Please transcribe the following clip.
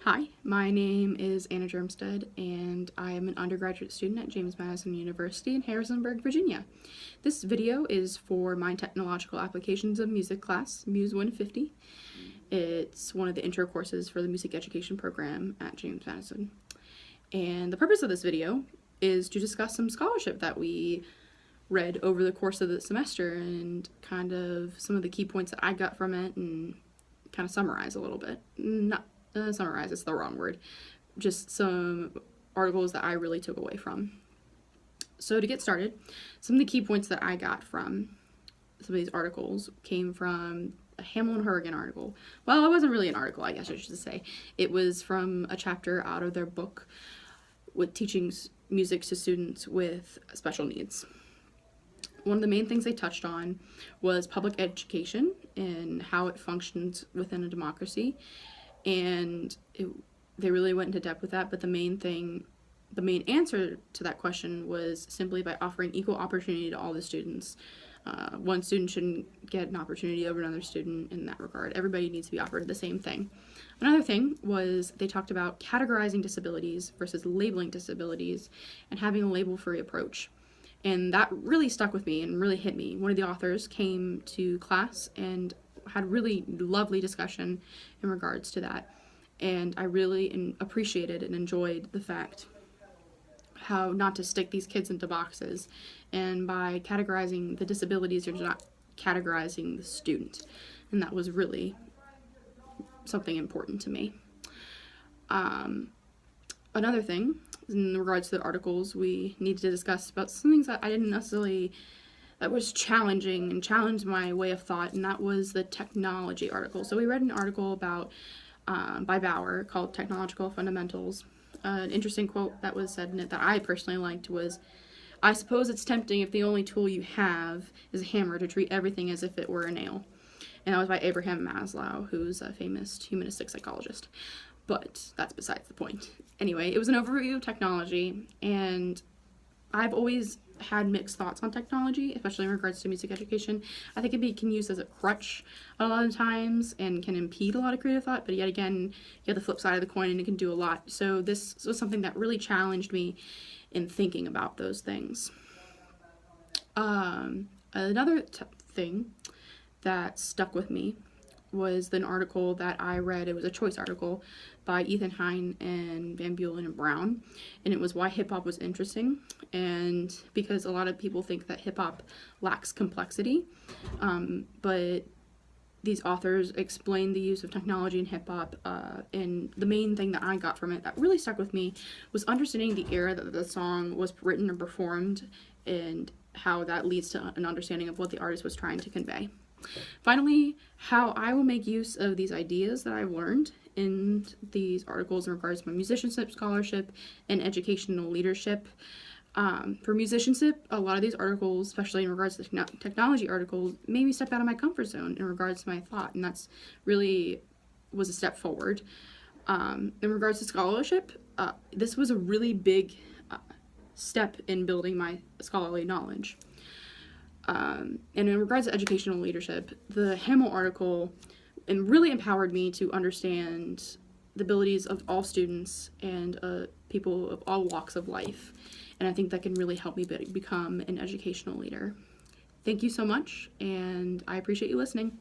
Hi, my name is Anna Germstead, and I am an undergraduate student at James Madison University in Harrisonburg, Virginia. This video is for my Technological Applications of Music class, MUS150. It's one of the intro courses for the music education program at James Madison. And the purpose of this video is to discuss some scholarship that we read over the course of the semester and kind of some of the key points that I got from it and kind of summarize a little bit. Not summarize, it's the wrong word. Just some articles that I really took away from. So to get started, some of the key points that I got from some of these articles came from a Hamill and Horrigan article. Well, it wasn't really an article, I guess I should say. It was from a chapter out of their book with teaching music to students with special needs. One of the main things they touched on was public education and how it functions within a democracy. And they really went into depth with that, but the main answer to that question was simply by offering equal opportunity to all the students. One student shouldn't get an opportunity over another student in that regard. Everybody needs to be offered the same thing. Another thing was they talked about categorizing disabilities versus labeling disabilities and having a label-free approach. And that really stuck with me and really hit me. One of the authors came to class and had a really lovely discussion in regards to that. And I really appreciated and enjoyed the fact how not to stick these kids into boxes. And by categorizing the disabilities, you're not categorizing the student. And that was really something important to me. Another thing, in regards to the articles, we need to discuss about some things that I didn't necessarily, that was challenging and challenged my way of thought, and that was the technology article. So we read an article about, by Bauer, called Technological Fundamentals. An interesting quote that was said in it that I personally liked was, "I suppose it's tempting if the only tool you have is a hammer to treat everything as if it were a nail." And that was by Abraham Maslow, who's a famous humanistic psychologist. But that's besides the point. Anyway, it was an overview of technology, and I've always had mixed thoughts on technology, especially in regards to music education. I think it can be used as a crutch a lot of times and can impede a lot of creative thought, but yet again, you have the flip side of the coin and it can do a lot. So this was something that really challenged me in thinking about those things. Another thing that stuck with me was an article that I read. It was a choice article by Ethan Hine and Van Bulen and Brown, and it was why hip-hop was interesting, and because a lot of people think that hip-hop lacks complexity, but these authors explained the use of technology in hip-hop, and the main thing that I got from it that really stuck with me was understanding the era that the song was written and performed, and how that leads to an understanding of what the artist was trying to convey. Finally, how I will make use of these ideas that I've learned in these articles in regards to my musicianship scholarship and educational leadership. For musicianship, a lot of these articles, especially in regards to technology articles, made me step out of my comfort zone in regards to my thought, and that's really was a step forward. In regards to scholarship, this was a really big step in building my scholarly knowledge. And in regards to educational leadership, the Hamill article really empowered me to understand the abilities of all students and people of all walks of life. And I think that can really help me become an educational leader. Thank you so much, and I appreciate you listening.